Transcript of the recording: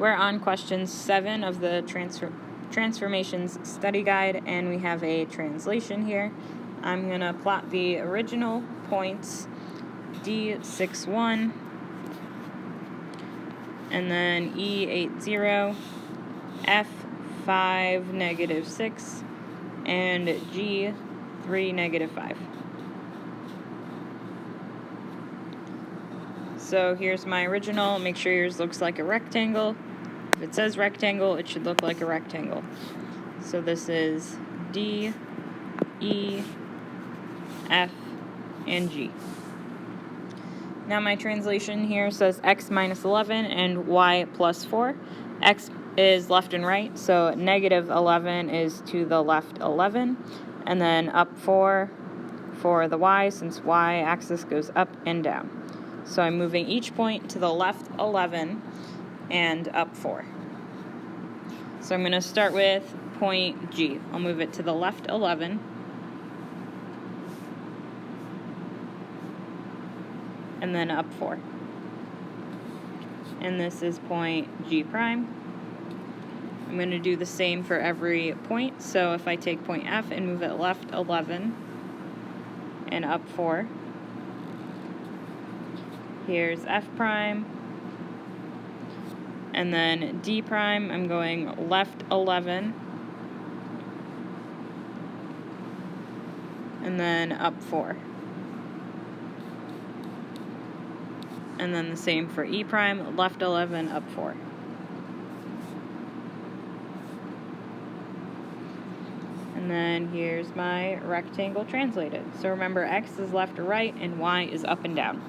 We're on question 7 of the Transformations Study Guide, and we have a translation here. I'm going to plot the original points, D61, and then E80, F5, negative 6, and G3, negative 5. So here's my original. Make sure yours looks like a rectangle. If it says rectangle, it should look like a rectangle. So this is D, E, F, and G. Now my translation here says x minus 11 and y plus 4. X is left and right, so negative 11 is to the left 11, and then up 4 for the y, since y-axis goes up and down. So I'm moving each point to the left 11 and up 4. So I'm going to start with point G. I'll move it to the left 11. And then up 4. And this is point G prime. I'm going to do the same for every point. So if I take point F and move it left 11 and up 4, here's F prime, and then D prime, I'm going left 11, and then up 4. And then the same for E prime, left 11, up 4. And then here's my rectangle translated. So remember, X is left or right, and Y is up and down.